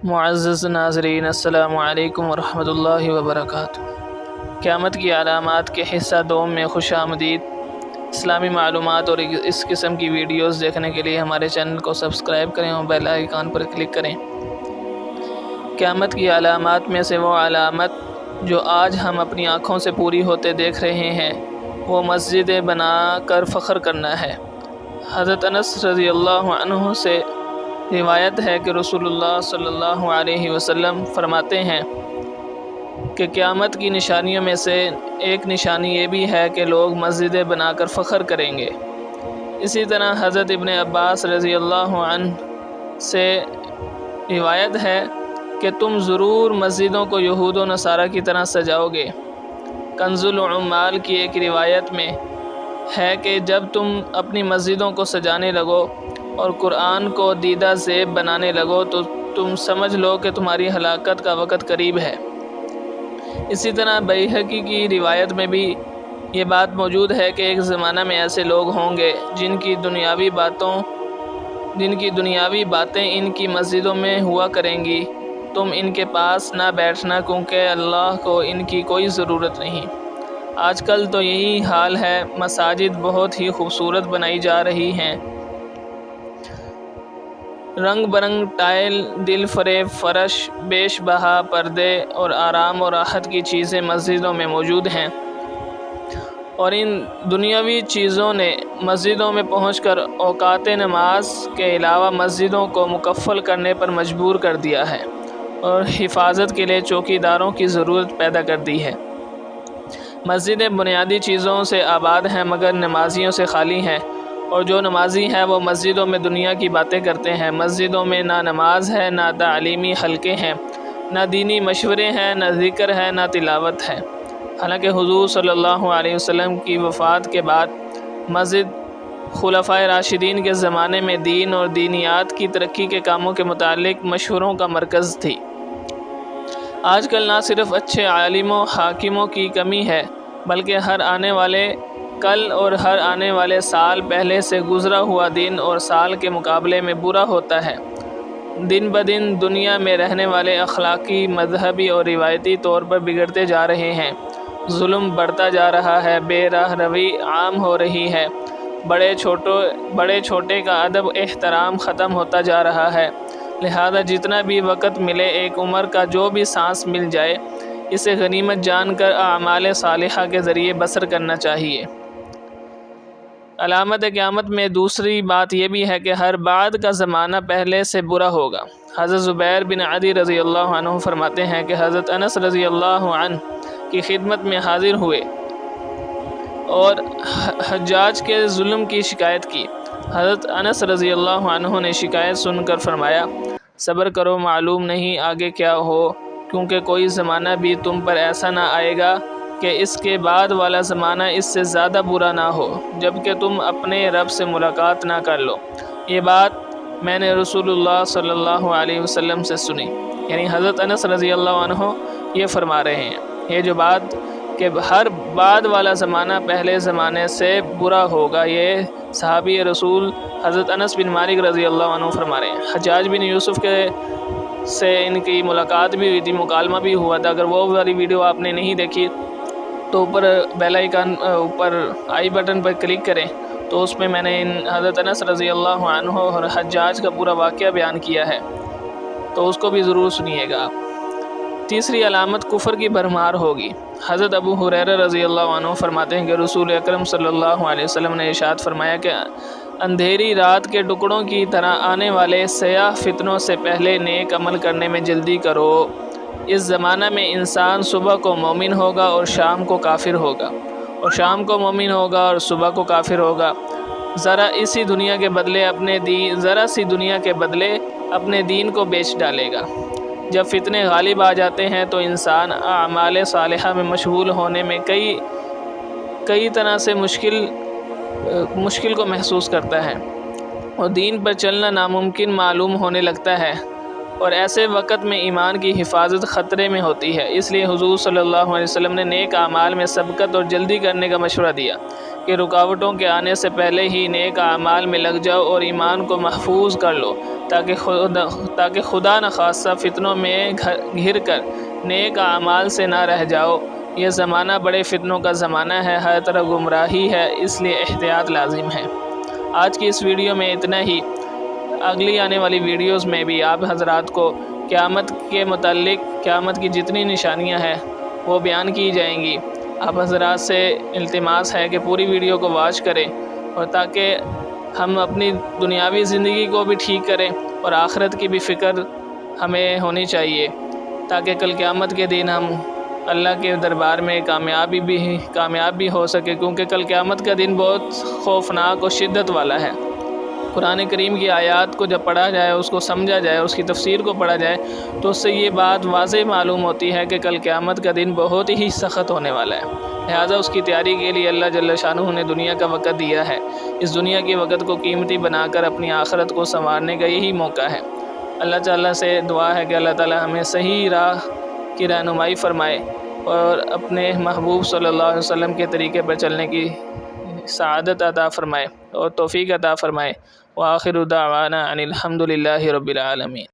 معزز ناظرین، السلام علیکم ورحمۃ اللہ وبرکاتہ۔ قیامت کی علامات کے حصہ دوم میں خوش آمدید۔ اسلامی معلومات اور اس قسم کی ویڈیوز دیکھنے کے لیے ہمارے چینل کو سبسکرائب کریں اور بیل آئیکن پر کلک کریں۔ قیامت کی علامات میں سے وہ علامت جو آج ہم اپنی آنکھوں سے پوری ہوتے دیکھ رہے ہیں وہ مسجدیں بنا کر فخر کرنا ہے۔ حضرت انس رضی اللہ عنہ سے روایت ہے کہ رسول اللہ صلی اللہ علیہ وسلم فرماتے ہیں کہ قیامت کی نشانیوں میں سے ایک نشانی یہ بھی ہے کہ لوگ مسجدیں بنا کر فخر کریں گے۔ اسی طرح حضرت ابن عباس رضی اللہ عنہ سے روایت ہے کہ تم ضرور مسجدوں کو یہود و نصارہ کی طرح سجاؤ گے۔ کنز العمال کی ایک روایت میں ہے کہ جب تم اپنی مسجدوں کو سجانے لگو اور قرآن کو دیدہ زیب بنانے لگو تو تم سمجھ لو کہ تمہاری ہلاکت کا وقت قریب ہے۔ اسی طرح بیہقی کی روایت میں بھی یہ بات موجود ہے کہ ایک زمانہ میں ایسے لوگ ہوں گے جن کی دنیاوی باتیں ان کی مسجدوں میں ہوا کریں گی۔ تم ان کے پاس نہ بیٹھنا کیونکہ اللہ کو ان کی کوئی ضرورت نہیں۔ آج کل تو یہی حال ہے، مساجد بہت ہی خوبصورت بنائی جا رہی ہیں۔ رنگ برنگ ٹائل، دل فریب فرش، بیش بہا پردے اور آرام و راحت کی چیزیں مسجدوں میں موجود ہیں، اور ان دنیاوی چیزوں نے مسجدوں میں پہنچ کر اوقات نماز کے علاوہ مسجدوں کو مقفل کرنے پر مجبور کر دیا ہے اور حفاظت کے لیے چوکیداروں کی ضرورت پیدا کر دی ہے۔ مسجدیں بنیادی چیزوں سے آباد ہیں مگر نمازیوں سے خالی ہیں، اور جو نمازی ہیں وہ مسجدوں میں دنیا کی باتیں کرتے ہیں۔ مسجدوں میں نہ نماز ہے، نہ تعلیمی حلقے ہیں، نہ دینی مشورے ہیں، نہ ذکر ہے، نہ تلاوت ہے۔ حالانکہ حضور صلی اللہ علیہ وسلم کی وفات کے بعد مسجد خلفائے راشدین کے زمانے میں دین اور دینیات کی ترقی کے کاموں کے متعلق مشوروں کا مرکز تھی۔ آج کل نہ صرف اچھے عالموں حاکموں کی کمی ہے بلکہ ہر آنے والے کل اور ہر آنے والے سال پہلے سے گزرا ہوا دن اور سال کے مقابلے میں برا ہوتا ہے۔ دن بدن دنیا میں رہنے والے اخلاقی، مذہبی اور روایتی طور پر بگڑتے جا رہے ہیں۔ ظلم بڑھتا جا رہا ہے، بے راہ روی عام ہو رہی ہے، بڑے چھوٹے کا ادب احترام ختم ہوتا جا رہا ہے۔ لہذا جتنا بھی وقت ملے، ایک عمر کا جو بھی سانس مل جائے، اسے غنیمت جان کر اعمال صالحہ کے ذریعے بسر کرنا چاہیے۔ علامت قیامت میں دوسری بات یہ بھی ہے کہ ہر بعد کا زمانہ پہلے سے برا ہوگا۔ حضرت زبیر بن عدی رضی اللہ عنہ فرماتے ہیں کہ حضرت انس رضی اللہ عنہ کی خدمت میں حاضر ہوئے اور حجاج کے ظلم کی شکایت کی۔ حضرت انس رضی اللہ عنہ نے شکایت سن کر فرمایا، صبر کرو، معلوم نہیں آگے کیا ہو، کیونکہ کوئی زمانہ بھی تم پر ایسا نہ آئے گا کہ اس کے بعد والا زمانہ اس سے زیادہ برا نہ ہو جب کہ تم اپنے رب سے ملاقات نہ کر لو۔ یہ بات میں نے رسول اللہ صلی اللہ علیہ وسلم سے سنی، یعنی حضرت انس رضی اللہ عنہ یہ فرما رہے ہیں، یہ جو بات کہ ہر بعد والا زمانہ پہلے زمانے سے برا ہوگا، یہ صحابی رسول حضرت انس بن مالک رضی اللہ عنہ فرما رہے ہیں۔ حجاج بن یوسف سے ان کی ملاقات بھی ہوئی تھی، مکالمہ بھی ہوا تھا۔ اگر وہ والی ویڈیو آپ نے نہیں دیکھی تو اوپر بیل آئیکن اوپر آئی بٹن پر کلک کریں، تو اس میں نے حضرت انس رضی اللہ عنہ اور حجاج کا پورا واقعہ بیان کیا ہے، تو اس کو بھی ضرور سنیے گا آپ۔ تیسری علامت کفر کی بھرمار ہوگی۔ حضرت ابو ہریرہ رضی اللہ عنہ فرماتے ہیں کہ رسول اکرم صلی اللہ علیہ وسلم نے ارشاد فرمایا کہ اندھیری رات کے ٹکڑوں کی طرح آنے والے سیاہ فتنوں سے پہلے نیک عمل کرنے میں جلدی کرو۔ اس زمانہ میں انسان صبح کو مومن ہوگا اور شام کو کافر ہوگا، اور شام کو مومن ہوگا اور صبح کو کافر ہوگا۔ ذرا سی دنیا کے بدلے اپنے دین کو بیچ ڈالے گا۔ جب فتنے غالب آ جاتے ہیں تو انسان اعمال صالحہ میں مشغول ہونے میں کئی طرح سے مشکل کو محسوس کرتا ہے اور دین پر چلنا ناممکن معلوم ہونے لگتا ہے، اور ایسے وقت میں ایمان کی حفاظت خطرے میں ہوتی ہے۔ اس لیے حضور صلی اللہ علیہ وسلم نے نیک اعمال میں سبقت اور جلدی کرنے کا مشورہ دیا۔ کہ رکاوٹوں کے آنے سے پہلے ہی نیک اعمال میں لگ جاؤ اور ایمان کو محفوظ کر لو، تاکہ خدا نخواستہ فتنوں میں گھر کر نیک اعمال سے نہ رہ جاؤ۔ یہ زمانہ بڑے فتنوں کا زمانہ ہے، ہر طرف گمراہی ہے، اس لیے احتیاط لازم ہے۔ آج کی اس ویڈیو میں اتنا ہی۔ اگلی آنے والی ویڈیوز میں بھی آپ حضرات کو قیامت کے متعلق قیامت کی جتنی نشانیاں ہیں وہ بیان کی جائیں گی۔ آپ حضرات سے التماس ہے کہ پوری ویڈیو کو واچ کریں، اور تاکہ ہم اپنی دنیاوی زندگی کو بھی ٹھیک کریں اور آخرت کی بھی فکر ہمیں ہونی چاہیے، تاکہ کل قیامت کے دن ہم اللہ کے دربار میں کامیاب بھی ہو سکے، کیونکہ کل قیامت کا دن بہت خوفناک اور شدت والا ہے۔ قرآن کریم کی آیات کو جب پڑھا جائے، اس کو سمجھا جائے، اس کی تفسیر کو پڑھا جائے، تو اس سے یہ بات واضح معلوم ہوتی ہے کہ کل قیامت کا دن بہت ہی سخت ہونے والا ہے۔ لہٰذا اس کی تیاری کے لیے اللہ جل شانہ نے دنیا کا وقت دیا ہے۔ اس دنیا کے وقت کو قیمتی بنا کر اپنی آخرت کو سنوارنے کا یہی موقع ہے۔ اللہ تعالیٰ سے دعا ہے کہ اللہ تعالیٰ ہمیں صحیح راہ کی رہنمائی فرمائے اور اپنے محبوب صلی اللہ علیہ وسلم کے طریقے پر چلنے کی سعادت عطا فرمائے اور توفیق عطا فرمائے۔ وآخر دعوانا ان الحمد للہ رب العالمین۔